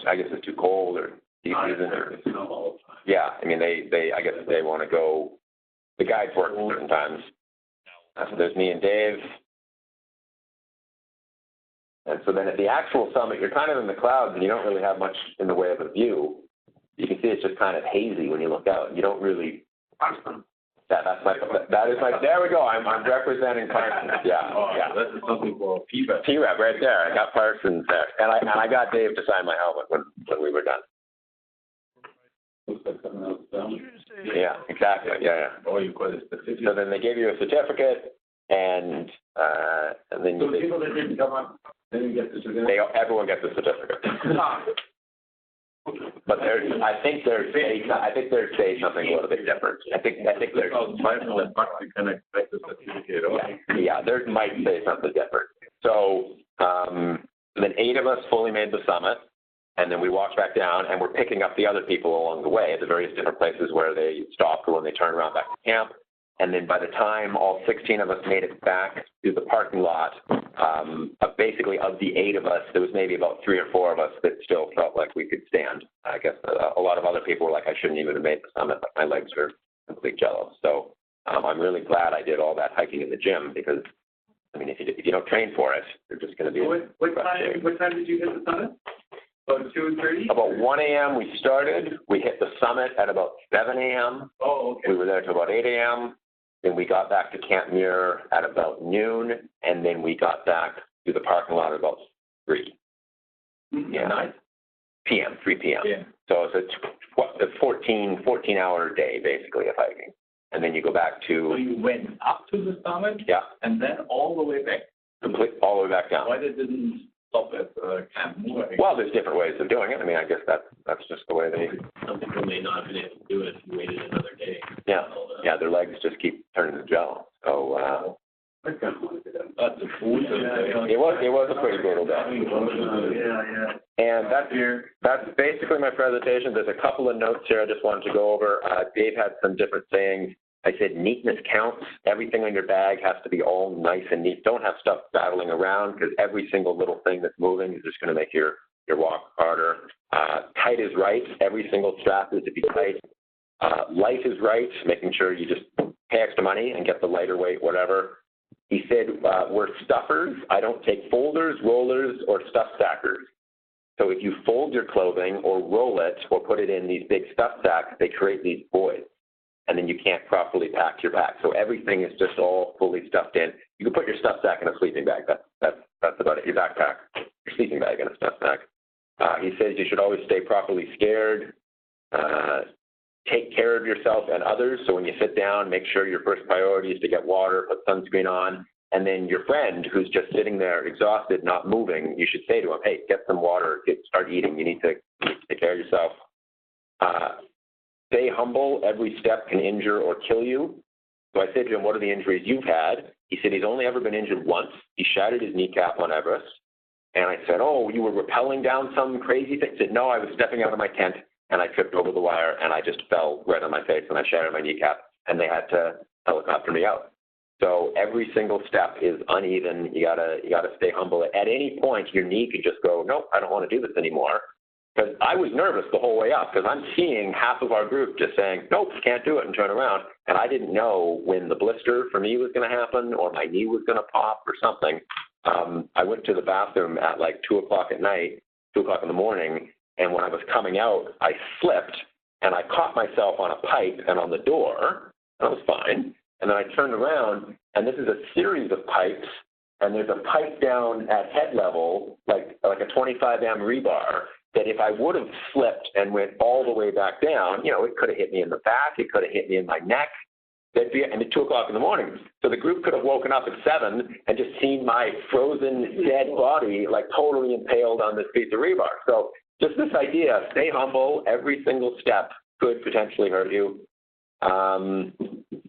I guess it's too cold or deep season or snow all the time? yeah. I mean, they I guess they want to go. The guides work certain times. So there's me and Dave. And so then at the actual summit, you're kind of in the clouds and you don't really have much in the way of a view. You can see it's just kind of hazy when you look out. You don't really. That is my. There we go. I'm representing Parsons. Yeah. Yeah. This is something for P-Rep. T-Rep right there. I got Parsons there, and I got Dave to sign my helmet when we were done. Looks like something else down. Yeah. Exactly. Yeah. Oh, you got it specific. So then they give you a certificate, and then So people that didn't come up, they didn't get the certificate. everyone gets a certificate. But I think they're say something a little bit different. I think there's $500 you can expect the certificate. yeah, there might say something different. So then 8 of us fully made the summit, and then we walked back down, and we're picking up the other people along the way at the various different places where they stopped or when they turned around back to camp. And then by the time all 16 of us made it back to the parking lot, basically of the 8 of us, there was maybe about 3 or 4 of us that still felt like we could stand. I guess a lot of other people were like, I shouldn't even have made the summit, but my legs are complete jello. So I'm really glad I did all that hiking in the gym because, I mean, if you don't train for it, you're just going to be. What time did you hit the summit? About 2:30? About 1 a.m. we started. We hit the summit at about 7 a.m. Oh, okay. We were there till about 8 a.m. Then we got back to Camp Muir at about noon, and then we got back to the parking lot at about 3. Yeah. Nice. 3 p.m. Yeah. So it's a 14-hour day, basically, of hiking. And then you go back So to, you went up to the summit? yeah, And then all the way back? all the way back down. Why they didn't stop at Camp Muir? Well, there's different ways of doing it. I mean, I guess that's just the way they. Some people may not have been able to do it if you waited another day. Yeah, yeah, their legs just keep turning to gel. So I kind of want to do that. That's the food. it was a pretty brutal day. Yeah. And that's basically my presentation. There's a couple of notes here I just wanted to go over. Dave had some different sayings. I said neatness counts. Everything on your bag has to be all nice and neat. Don't have stuff battling around because every single little thing that's moving is just going to make your walk harder. Tight is right. Every single strap is to be tight. Light is right, making sure you just pay extra money and get the lighter weight, whatever. He said, we're stuffers. I don't take folders, rollers, or stuff stackers. So if you fold your clothing or roll it or put it in these big stuff sacks, they create these voids. And then you can't properly pack your pack. So everything is just all fully stuffed in. You can put your stuff sack in a sleeping bag. That's about it. Your backpack, your sleeping bag, and a stuff sack. He says you should always stay properly scared. Take care of yourself and others. So when you sit down, make sure your first priority is to get water, put sunscreen on. And then your friend who's just sitting there exhausted, not moving, you should say to him, hey, get some water, start eating. You need to take care of yourself. Stay humble. Every step can injure or kill you. So I said to him, what are the injuries you've had? He said he's only ever been injured once. He shattered his kneecap on Everest. And I said, oh, you were rappelling down some crazy thing? He said, no, I was stepping out of my tent and I tripped over the wire and I just fell right on my face and I shattered my kneecap and they had to helicopter me out. So every single step is uneven. You gotta stay humble. At any point, your knee could just go, nope, I don't want to do this anymore. Because I was nervous the whole way up because I'm seeing half of our group just saying, nope, can't do it and turn around. And I didn't know when the blister for me was going to happen or my knee was going to pop or something. I went to the bathroom at like 2 o'clock at night, 2 o'clock in the morning. And when I was coming out, I slipped and I caught myself on a pipe and on the door. And I was fine. And then I turned around and this is a series of pipes. And there's a pipe down at head level, like a 25 amp rebar. that if I would have slipped and went all the way back down, it could have hit me in the back, it could have hit me in my neck. And at 2 o'clock in the morning. So the group could have woken up at 7 and just seen my frozen dead body like totally impaled on this piece of rebar. So just this idea, stay humble, every single step could potentially hurt you. And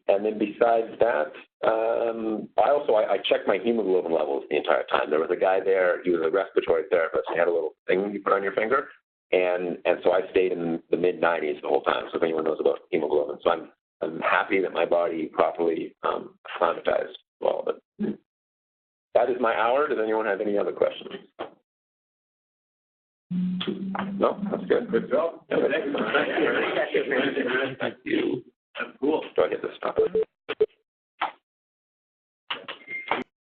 then besides that, I checked my hemoglobin levels the entire time. There was a guy there, he was a respiratory therapist, he had a little thing you put on your finger. And so I stayed in the mid-90s the whole time, so if anyone knows about hemoglobin. So I'm happy that my body properly acclimatized to all of it. That is my hour. Does anyone have any other questions? No? That's good. Good job. Thank you. That's cool. Do I hit the stop?